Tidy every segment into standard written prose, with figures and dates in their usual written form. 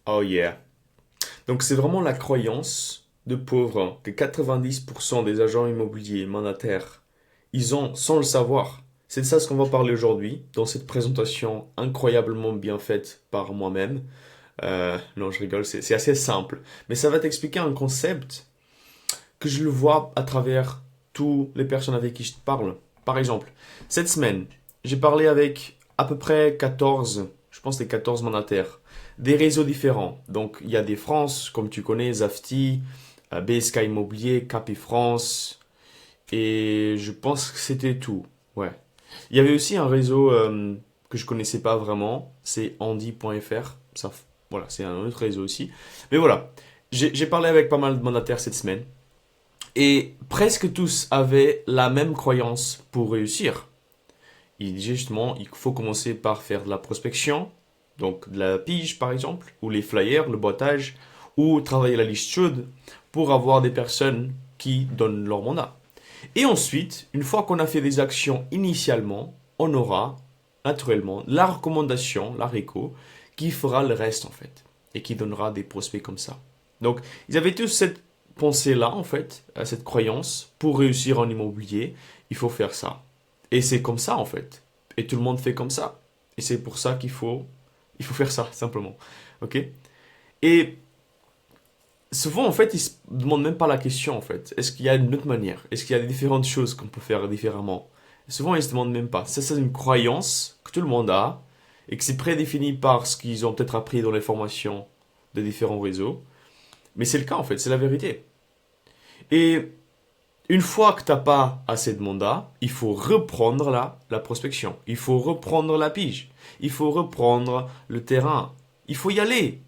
Oh yeah. Donc c'est vraiment la croyance de pauvres hein, que 90% des agents immobiliers mandataires, ils ont sans le savoir. C'est de ça ce qu'on va parler aujourd'hui dans cette présentation incroyablement bien faite par moi-même. Non, je rigole, c'est assez simple. Mais ça va t'expliquer un concept que je le vois à travers toutes les personnes avec qui je te parle. Par exemple, cette semaine, j'ai parlé avec à peu près 14, je pense des 14 mandataires, des réseaux différents. Donc il y a des France, comme tu connais, Zafti, BSK Immobilier, Capi France, et je pense que c'était tout. Ouais. Il y avait aussi un réseau que je connaissais pas vraiment, c'est Andy.fr. Ça, voilà, c'est un autre réseau aussi. Mais voilà, j'ai parlé avec pas mal de mandataires cette semaine. Et presque tous avaient la même croyance pour réussir. Il disait justement, il faut commencer par faire de la prospection, donc de la pige par exemple, ou les flyers, le boitage, ou travailler la liste chaude pour avoir des personnes qui donnent leur mandat. Et ensuite, une fois qu'on a fait des actions initialement, on aura naturellement la recommandation, la réco, qui fera le reste en fait, et qui donnera des prospects comme ça. Donc, ils avaient tous cette pensée-là en fait, cette croyance, pour réussir en immobilier, il faut faire ça. Et c'est comme ça en fait. Et tout le monde fait comme ça. Et c'est pour ça il faut faire ça simplement. Ok. Et souvent, en fait, ils se demandent même pas la question, en fait. Est-ce qu'il y a une autre manière? Est-ce qu'il y a des différentes choses qu'on peut faire différemment? Souvent, ils se demandent même pas. Ça, c'est une croyance que tout le monde a et que c'est prédéfini par ce qu'ils ont peut-être appris dans les formations de différents réseaux. Mais c'est le cas, en fait. C'est la vérité. Et une fois que t'as pas assez de mandats, il faut reprendre la prospection. Il faut reprendre la pige. Il faut reprendre le terrain. Il faut y aller.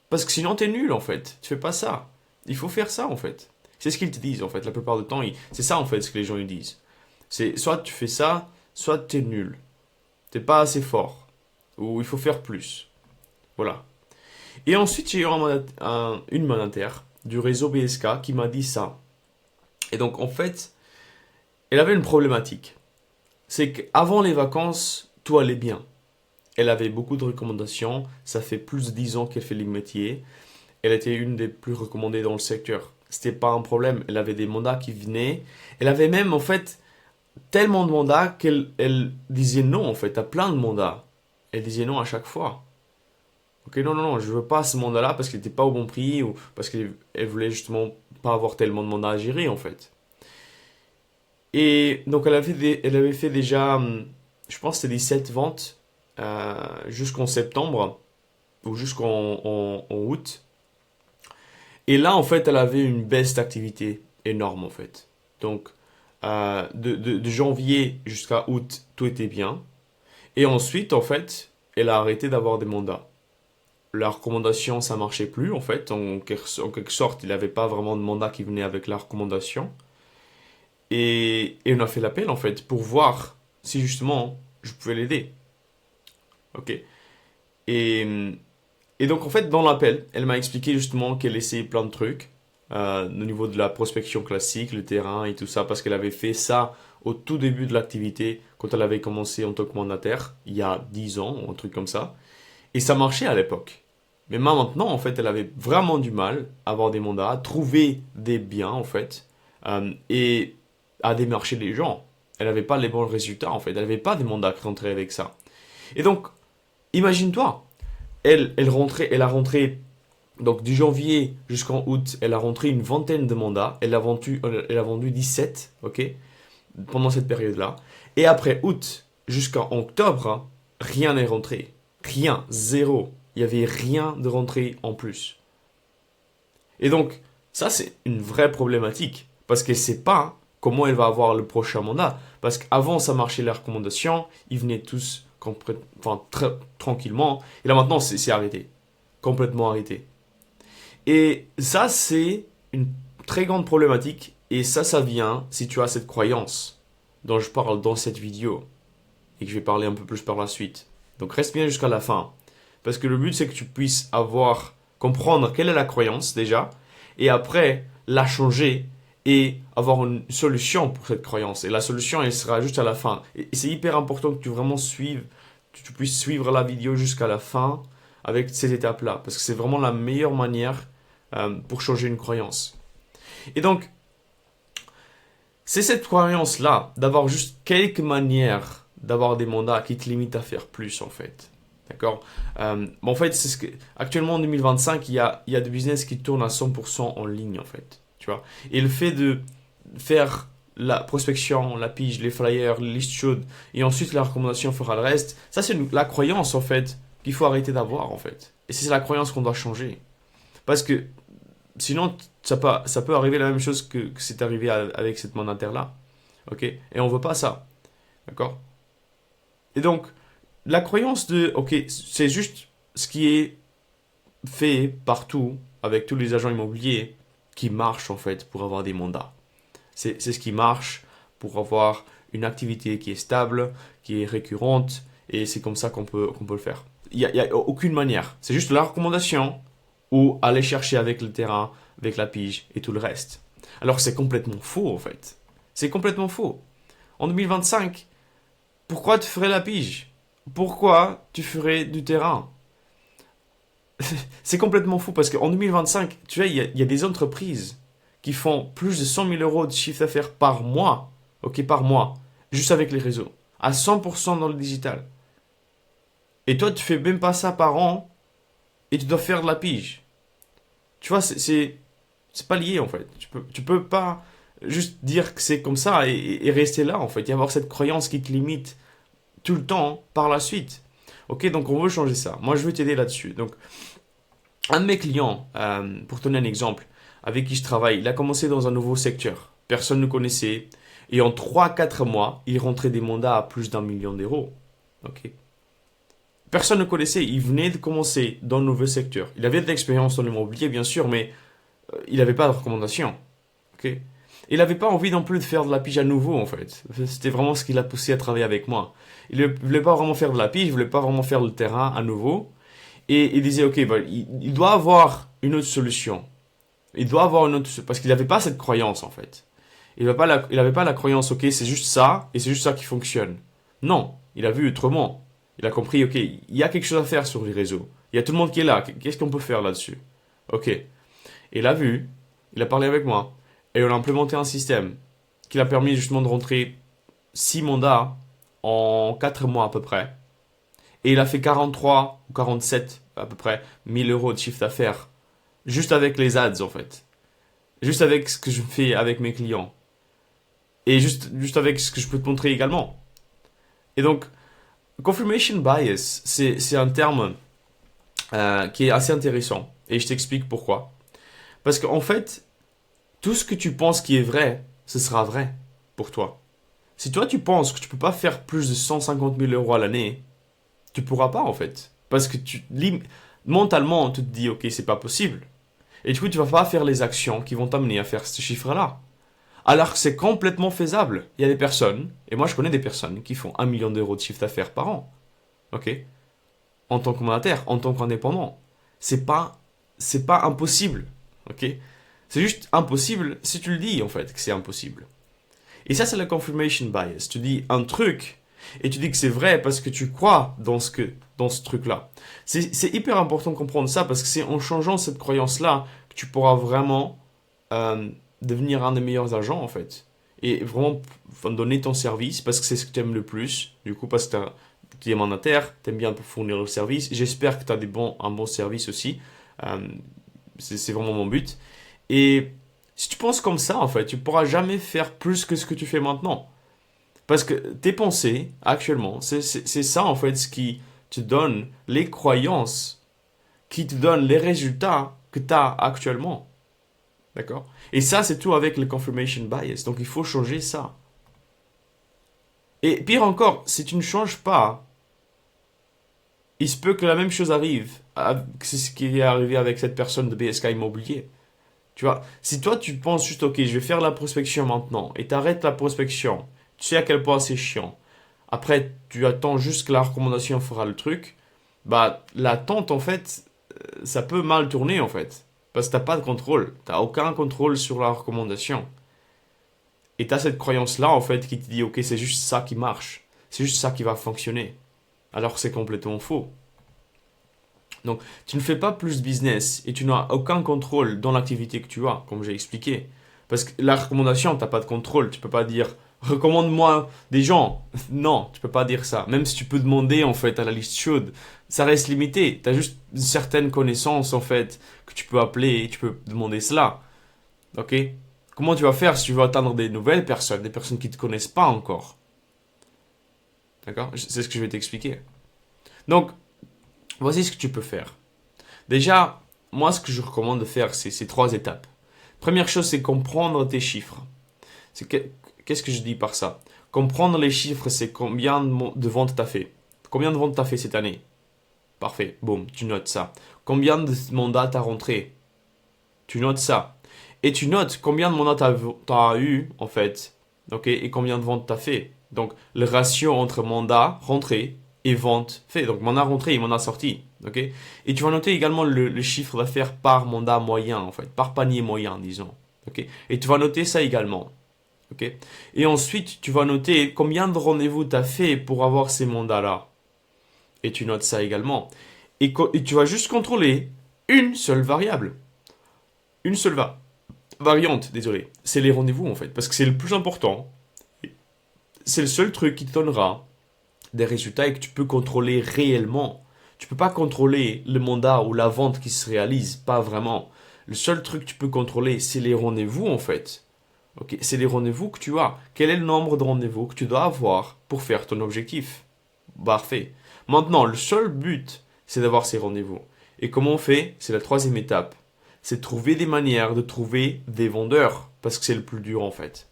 Parce que sinon, t'es nul, en fait. Tu fais pas ça. Il faut faire ça, en fait. C'est ce qu'ils te disent, en fait. La plupart du temps, c'est ça, en fait, ce que les gens ils disent. C'est soit tu fais ça, soit t'es nul. T'es pas assez fort. Ou il faut faire plus. Voilà. Et ensuite, j'ai eu une mandataire du réseau BSK qui m'a dit ça. Et donc, en fait, elle avait une problématique. C'est qu'avant les vacances, tout allait bien. Elle avait beaucoup de recommandations. Ça fait plus de 10 ans qu'elle fait le métier. Elle était une des plus recommandées dans le secteur. C'était pas un problème. Elle avait des mandats qui venaient. Elle avait même, en fait, tellement de mandats qu'elle disait non, en fait, à plein de mandats. Elle disait non à chaque fois. Ok, non, non, non, je veux pas ce mandat-là parce qu'il n'était pas au bon prix ou parce qu'elle voulait justement pas avoir tellement de mandats à gérer, en fait. Et donc, elle avait fait déjà, je pense, que c'était 17 ventes jusqu'en septembre ou jusqu'en août. Et là, en fait, elle avait une baisse d'activité énorme, en fait. Donc, de janvier jusqu'à août, tout était bien. Et ensuite, en fait, elle a arrêté d'avoir des mandats. La recommandation, ça marchait plus, en fait. En quelque sorte, il n'avait pas vraiment de mandat qui venait avec la recommandation. Et on a fait l'appel, en fait, pour voir si justement je pouvais l'aider. Ok. Et, et donc, en fait, dans l'appel, elle m'a expliqué justement qu'elle essayait plein de trucs au niveau de la prospection classique, le terrain et tout ça, parce qu'elle avait fait ça au tout début de l'activité, quand elle avait commencé en tant que mandataire, il y a 10 ans, ou un truc comme ça. Et ça marchait à l'époque. Mais maintenant, en fait, elle avait vraiment du mal à avoir des mandats, à trouver des biens, en fait, et à démarcher les gens. Elle n'avait pas les bons résultats, en fait. Elle n'avait pas des mandats qui rentraient avec ça. Et donc, imagine-toi, elle a rentré, donc du janvier jusqu'en août, elle a rentré une vingtaine de mandats. Elle a vendu 17, ok, pendant cette période-là. Et après août jusqu'en octobre, hein, rien n'est rentré. Rien, zéro. Il n'y avait rien de rentré en plus. Et donc, ça, c'est une vraie problématique. Parce qu'elle ne sait pas comment elle va avoir le prochain mandat. Parce qu'avant, ça marchait les recommandations. Ils venaient tous enfin, très tranquillement. Et là, maintenant, c'est arrêté. Complètement arrêté. Et ça, c'est une très grande problématique. Et ça vient si tu as cette croyance dont je parle dans cette vidéo. Et que je vais parler un peu plus par la suite. Donc, reste bien jusqu'à la fin. Parce que le but, c'est que tu puisses comprendre quelle est la croyance déjà, et après la changer et avoir une solution pour cette croyance. Et la solution, elle sera juste à la fin. Et c'est hyper important que tu vraiment suives, tu puisses suivre la vidéo jusqu'à la fin avec ces étapes-là, parce que c'est vraiment la meilleure manière pour changer une croyance. Et donc, c'est cette croyance-là, d'avoir juste quelques manières d'avoir des mandats qui te limitent à faire plus, en fait. D'accord. En fait, c'est actuellement en 2025, il y a des business qui tournent à 100% en ligne, en fait. Tu vois. Et le fait de faire la prospection, la pige, les flyers, les listes chaudes, et ensuite la recommandation fera le reste, ça c'est la croyance, en fait, qu'il faut arrêter d'avoir, en fait. Et c'est la croyance qu'on doit changer. Parce que sinon, ça peut arriver la même chose que c'est arrivé avec cette mandataire-là. Ok. Et on veut pas ça. D'accord. Et donc, la croyance de, ok, c'est juste ce qui est fait partout avec tous les agents immobiliers qui marche en fait pour avoir des mandats. C'est ce qui marche pour avoir une activité qui est stable, qui est récurrente, et c'est comme ça qu'on peut le faire. Il y a aucune manière. C'est juste la recommandation ou aller chercher avec le terrain, avec la pige et tout le reste. Alors que c'est complètement faux en fait. C'est complètement faux. En 2025, pourquoi tu ferais la pige? Pourquoi tu ferais du terrain? C'est complètement fou parce qu'en 2025, tu vois, il y a des entreprises qui font plus de 100 000 euros de chiffre d'affaires par mois, ok, par mois, juste avec les réseaux, à 100% dans le digital. Et toi, tu fais même pas ça par an et tu dois faire de la pige. Tu vois, c'est pas lié en fait. Tu peux pas juste dire que c'est comme ça et rester là en fait, y avoir cette croyance qui te limite tout le temps par la suite. Ok, donc on veut changer ça. Moi, je veux t'aider là-dessus. Donc, un de mes clients, pour donner un exemple, avec qui je travaille, il a commencé dans un nouveau secteur. Personne ne connaissait. Et en 3 4 mois, il rentrait des mandats à plus d'1 million d'euros. Ok. Personne ne connaissait. Il venait de commencer dans le nouveau secteur. Il avait de l'expérience dans l'immobilier, bien sûr, mais il n'avait pas de recommandation. Ok. Il n'avait pas envie non plus de faire de la pige à nouveau, en fait. C'était vraiment ce qui l'a poussé à travailler avec moi. Il ne voulait pas vraiment faire de la pige, il ne voulait pas vraiment faire le terrain à nouveau. Et il disait, ok, bah, il doit avoir une autre solution. Il doit avoir une autre solution. Parce qu'il n'avait pas cette croyance, en fait. Il n'avait pas la croyance, ok, c'est juste ça, et c'est juste ça qui fonctionne. Non, il a vu autrement. Il a compris, ok, il y a quelque chose à faire sur les réseaux. Il y a tout le monde qui est là. Qu'est-ce qu'on peut faire là-dessus? Ok. Et il a vu, il a parlé avec moi, et on a implémenté un système qui l'a permis justement de rentrer 6 mandats en 4 mois à peu près. Et il a fait 43 ou 47 à peu près 1000 euros de chiffre d'affaires. Juste avec les ads en fait. Juste avec ce que je fais avec mes clients. Et juste avec ce que je peux te montrer également. Et donc, confirmation bias, c'est un terme qui est assez intéressant. Et je t'explique pourquoi. Parce qu'en fait, tout ce que tu penses qui est vrai, ce sera vrai pour toi. Si toi tu penses que tu peux pas faire plus de 150 000 euros à l'année, tu pourras pas en fait. Parce que mentalement, tu te dis, ok, c'est pas possible. Et du coup, tu vas pas faire les actions qui vont t'amener à faire ce chiffre-là. Alors que c'est complètement faisable. Il y a des personnes, et moi je connais des personnes qui font 1 million d'euros de chiffre d'affaires par an. Ok. En tant que mandataire, en tant qu'indépendant. C'est pas, c'est pas impossible. Ok. C'est juste impossible si tu le dis en fait que c'est impossible. Et ça, c'est la confirmation bias. Tu dis un truc et tu dis que c'est vrai parce que tu crois dans ce truc-là. C'est hyper important de comprendre ça parce que c'est en changeant cette croyance-là que tu pourras vraiment devenir un des meilleurs agents en fait. Et vraiment donner ton service parce que c'est ce que tu aimes le plus. Du coup, parce que tu es mandataire, tu aimes bien fournir le service. J'espère que tu as un bon service aussi. Euh, c'est vraiment mon but. Et si tu penses comme ça, en fait, tu pourras jamais faire plus que ce que tu fais maintenant. Parce que tes pensées, actuellement, c'est ça, en fait, ce qui te donne les croyances, qui te donne les résultats que tu as actuellement. D'accord? Et ça, c'est tout avec le confirmation bias. Donc, il faut changer ça. Et pire encore, si tu ne changes pas, il se peut que la même chose arrive. C'est ce qui est arrivé avec cette personne de BSK Immobilier. Tu vois, si toi tu penses juste, ok, je vais faire la prospection maintenant, et t'arrêtes la prospection, tu sais à quel point c'est chiant. Après, tu attends juste que la recommandation fera le truc, bah l'attente en fait, ça peut mal tourner en fait. Parce que t'as pas de contrôle, t'as aucun contrôle sur la recommandation. Et t'as cette croyance-là en fait qui te dit, ok, c'est juste ça qui marche, c'est juste ça qui va fonctionner. Alors que c'est complètement faux. Donc, tu ne fais pas plus de business et tu n'as aucun contrôle dans l'activité que tu as, comme j'ai expliqué. Parce que la recommandation, tu n'as pas de contrôle. Tu peux pas dire recommande-moi des gens. Non, tu peux pas dire ça. Même si tu peux demander en fait à la liste chaude, ça reste limité. Tu as juste une certaine connaissance en fait que tu peux appeler et tu peux demander cela. Ok? Comment tu vas faire si tu veux atteindre des nouvelles personnes, des personnes qui ne te connaissent pas encore? D'accord? C'est ce que je vais t'expliquer. Donc, voici ce que tu peux faire. Déjà, moi, ce que je recommande de faire, c'est ces trois étapes. Première chose, c'est comprendre tes chiffres. Qu'est-ce que je dis par ça? Comprendre les chiffres, c'est combien de ventes tu as fait. Combien de ventes tu as fait cette année? Parfait, boum, tu notes ça. Combien de mandats tu as rentré? Tu notes ça. Et tu notes combien de mandats tu as eu, en fait. Ok, et combien de ventes tu as fait. Donc, le ratio entre mandat rentré et vente fait. Donc, mandat rentré et mandat sorti. Ok. Et tu vas noter également le chiffre d'affaires par mandat moyen, en fait. Par panier moyen, disons. Ok. Et tu vas noter ça également. Ok. Et ensuite, tu vas noter combien de rendez-vous tu as fait pour avoir ces mandats-là. Et tu notes ça également. Et tu vas juste contrôler une seule variable. Une seule variante, désolé. C'est les rendez-vous en fait. Parce que c'est le plus important. C'est le seul truc qui te donnera des résultats et que tu peux contrôler réellement. Tu peux pas contrôler le mandat ou la vente qui se réalise. Pas vraiment. Le seul truc que tu peux contrôler, c'est les rendez-vous en fait. Ok, c'est les rendez-vous que tu as. Quel est le nombre de rendez-vous que tu dois avoir pour faire ton objectif? Parfait. Maintenant, le seul but, c'est d'avoir ces rendez-vous. Et comment on fait? C'est la troisième étape. C'est trouver des manières de trouver des vendeurs. Parce que c'est le plus dur en fait.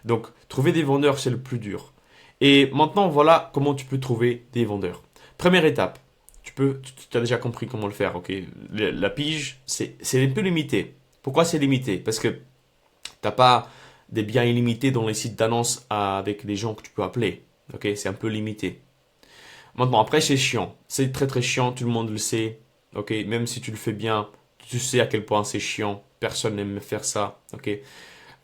Donc, trouver des vendeurs, c'est le plus dur. Et maintenant, voilà comment tu peux trouver des vendeurs. Première étape. Tu as déjà compris comment le faire, ok? La pige, c'est un peu limité. Pourquoi c'est limité? Parce que t'as pas des biens illimités dans les sites d'annonces avec des gens que tu peux appeler. Ok, c'est un peu limité. Maintenant, après, c'est chiant. C'est très très chiant, tout le monde le sait. Ok, même si tu le fais bien, tu sais à quel point c'est chiant. Personne n'aime faire ça. Ok.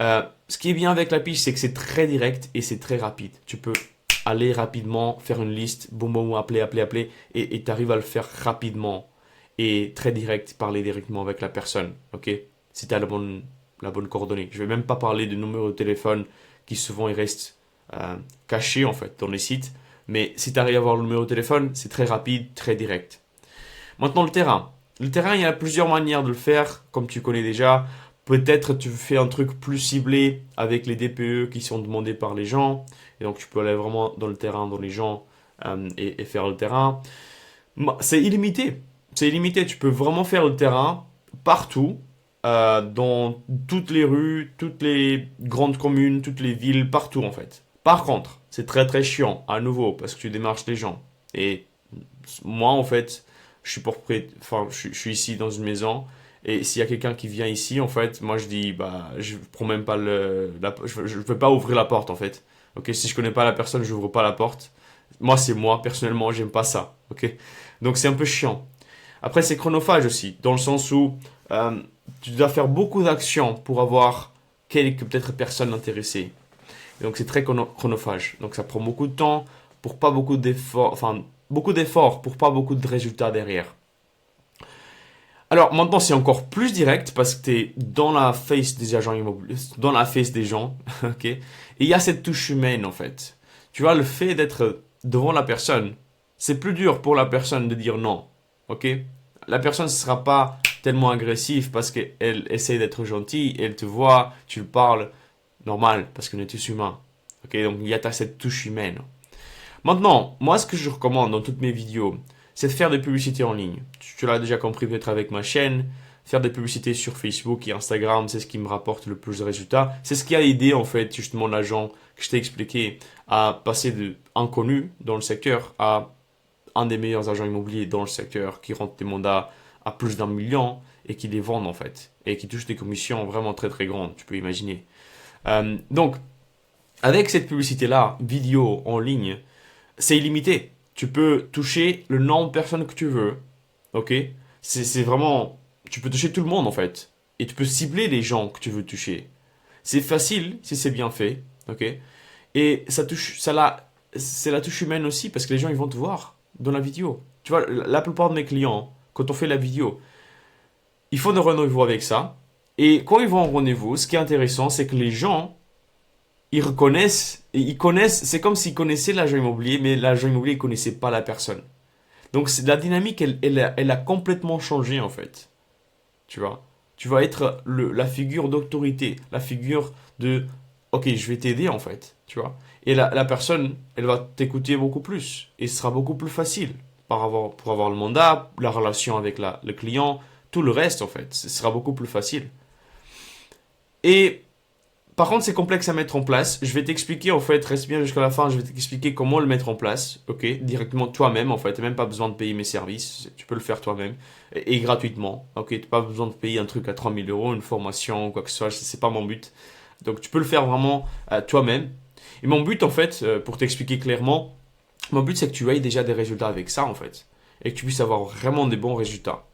Ce qui est bien avec la pige, c'est que c'est très direct et c'est très rapide. Tu peux aller rapidement, faire une liste, boum boum, appeler, appeler, appeler, et tu arrives à le faire rapidement et très direct, parler directement avec la personne. Ok, si tu as la bonne coordonnée. Je vais même pas parler de numéro de téléphone qui souvent ils restent cachés en fait dans les sites. Mais si tu arrives à avoir le numéro de téléphone, c'est très rapide, très direct. Maintenant le terrain. Le terrain, il y a plusieurs manières de le faire, comme tu connais déjà. Peut-être tu fais un truc plus ciblé avec les DPE qui sont demandés par les gens. Et donc tu peux aller vraiment dans le terrain, dans les gens et faire le terrain. C'est illimité. C'est illimité. Tu peux vraiment faire le terrain partout, dans toutes les rues, toutes les grandes communes, toutes les villes, partout en fait. Par contre, c'est très très chiant à nouveau parce que tu démarches les gens. Et moi en fait, je suis enfin, je suis ici dans une maison. Et s'il y a quelqu'un qui vient ici, en fait, moi je dis, bah, je prends même pas je veux pas ouvrir la porte en fait. Ok, si je connais pas la personne, je n'ouvre pas la porte. Moi, c'est moi, personnellement, j'aime pas ça. Ok, donc c'est un peu chiant. Après, c'est chronophage aussi, dans le sens où tu dois faire beaucoup d'actions pour avoir quelques peut-être personnes intéressées. Et donc c'est très chronophage. Donc ça prend beaucoup de temps pour pas beaucoup d'efforts, enfin beaucoup d'efforts pour pas beaucoup de résultats derrière. Alors maintenant c'est encore plus direct parce que tu es dans la face des agents immobiliers, dans la face des gens, ok? Et il y a cette touche humaine en fait. Tu vois, le fait d'être devant la personne, c'est plus dur pour la personne de dire non, ok? La personne ne sera pas tellement agressive parce qu'elle essaie d'être gentille, elle te voit, tu le parles, normal, parce qu'on est tous humains. Ok, donc il y a cette touche humaine. Maintenant, moi, ce que je recommande dans toutes mes vidéos, c'est de faire des publicités en ligne. Tu l'as déjà compris peut-être avec ma chaîne. Faire des publicités sur Facebook et Instagram, c'est ce qui me rapporte le plus de résultats. C'est ce qui a aidé, en fait, justement, l'agent que je t'ai expliqué à passer de inconnu dans le secteur à un des meilleurs agents immobiliers dans le secteur qui rentre des mandats à plus d'1 million et qui les vendent, en fait. Et qui touche des commissions vraiment très, très grandes, tu peux imaginer. Donc, avec cette publicité-là, vidéo en ligne, c'est illimité. Tu peux toucher le nombre de personnes que tu veux. Ok? C'est vraiment. Tu peux toucher tout le monde en fait. Et tu peux cibler les gens que tu veux toucher. C'est facile si c'est bien fait. Ok? Et ça touche. C'est la touche humaine aussi parce que les gens ils vont te voir dans la vidéo. Tu vois, la plupart de mes clients, quand on fait la vidéo. Ils font des rendez-vous avec ça. Et quand ils vont en rendez-vous, ce qui est intéressant, c'est que les gens, ils reconnaissent, et ils connaissent, c'est comme s'ils connaissaient l'agent immobilier, mais l'agent immobilier ne connaissait pas la personne. Donc la dynamique, elle a complètement changé en fait. Tu vois. Tu vas être la figure d'autorité, la figure de, ok, je vais t'aider en fait. Tu vois. Et la personne, elle va t'écouter beaucoup plus. Et ce sera beaucoup plus facile pour avoir le mandat, la relation avec le client, tout le reste en fait. Ce sera beaucoup plus facile. Et par contre, c'est complexe à mettre en place. Je vais t'expliquer, en fait, reste bien jusqu'à la fin, je vais t'expliquer comment le mettre en place, ok? Directement toi-même, en fait. T'as même pas besoin de payer mes services, tu peux le faire toi-même. Et gratuitement, ok? T'as pas besoin de payer un truc à 3000 euros, une formation ou quoi que ce soit, c'est pas mon but. Donc tu peux le faire vraiment toi-même. Et mon but, en fait, pour t'expliquer clairement, mon but, c'est que tu aies déjà des résultats avec ça, en fait. Et que tu puisses avoir vraiment des bons résultats.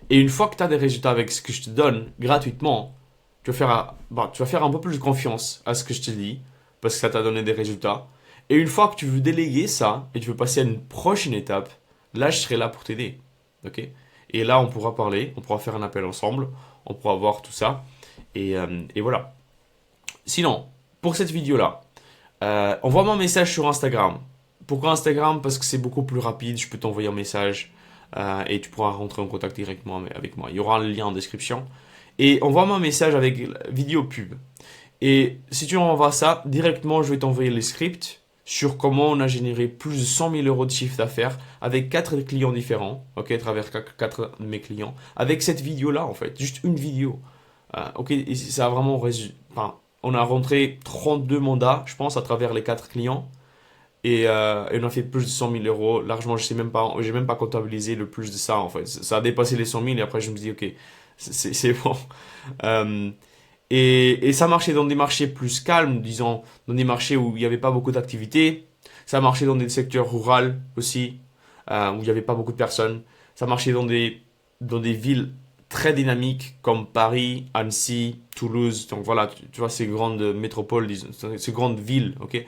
Et une fois que tu as des résultats avec ce que je te donne gratuitement, tu vas faire un peu plus confiance à ce que je te dis, parce que ça t'a donné des résultats. Et une fois que tu veux déléguer ça, et tu veux passer à une prochaine étape, là, je serai là pour t'aider. Ok? Et là, on pourra parler, on pourra faire un appel ensemble, on pourra voir tout ça. Et voilà. Sinon, pour cette vidéo-là, envoie-moi un message sur Instagram. Pourquoi Instagram? Parce que c'est beaucoup plus rapide, je peux t'envoyer un message et tu pourras rentrer en contact directement avec moi. Il y aura un lien en description. Et envoie-moi un message avec vidéo pub. Et si tu envoies ça, directement, je vais t'envoyer les scripts sur comment on a généré plus de 100 000 euros de chiffre d'affaires avec 4 clients différents, ok, à travers 4 de mes clients, avec cette vidéo-là, en fait, juste une vidéo. Ok, et ça a vraiment enfin, on a rentré 32 mandats, je pense, à travers les 4 clients. Et on a fait plus de 100 000 euros. Largement, j'ai même pas comptabilisé le plus de ça, en fait. Ça a dépassé les 100 000 et après, je me dis, ok, c'est bon. Euh, et ça marchait dans des marchés plus calmes, disons, dans des marchés où il n'y avait pas beaucoup d'activité. Ça marchait dans des secteurs ruraux aussi, où il n'y avait pas beaucoup de personnes. Ça marchait dans des villes très dynamiques comme Paris, Annecy, Toulouse. Donc voilà, tu vois, ces grandes métropoles, disons, ces grandes villes, ok?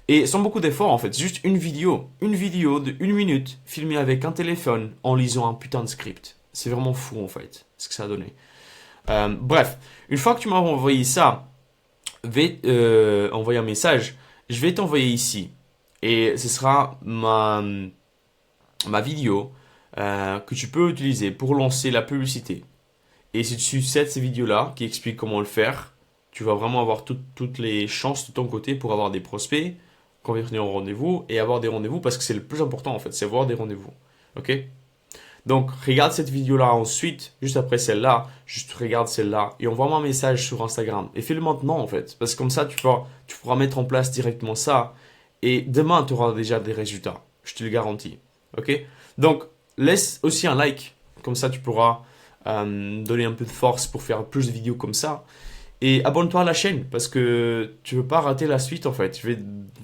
Et sans beaucoup d'efforts en fait, juste une vidéo de 1 minute filmée avec un téléphone en lisant un putain de script. C'est vraiment fou en fait, ce que ça a donné. Bref, une fois que tu m'as envoyé ça, vais envoyer un message, je vais t'envoyer ici. Et ce sera ma vidéo que tu peux utiliser pour lancer la publicité. Et si tu sais ces vidéos-là qui expliquent comment le faire, tu vas vraiment avoir toutes les chances de ton côté pour avoir des prospects, convenir au rendez-vous et avoir des rendez-vous parce que c'est le plus important en fait, c'est avoir des rendez-vous. Ok? Donc regarde cette vidéo-là ensuite, juste après celle-là, juste regarde celle-là et envoie-moi un message sur Instagram et fais-le maintenant en fait, parce que comme ça tu pourras mettre en place directement ça et demain tu auras déjà des résultats, je te le garantis. Ok? Donc laisse aussi un like, comme ça tu pourras donner un peu de force pour faire plus de vidéos comme ça. Et abonne-toi à la chaîne parce que tu veux pas rater la suite en fait. Je vais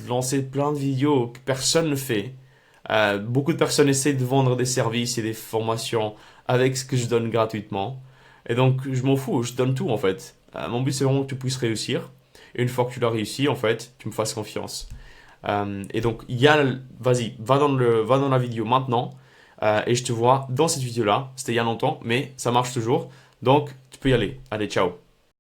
lancer plein de vidéos que personne ne fait. Beaucoup de personnes essaient de vendre des services et des formations avec ce que je donne gratuitement. Et donc je m'en fous, je donne tout en fait. Mon but c'est vraiment que tu puisses réussir. Et une fois que tu l'as réussi en fait, tu me fasses confiance. Et donc vas-y, va dans la vidéo maintenant. Et je te vois dans cette vidéo là. C'était il y a longtemps, mais ça marche toujours. Donc tu peux y aller. Allez, ciao.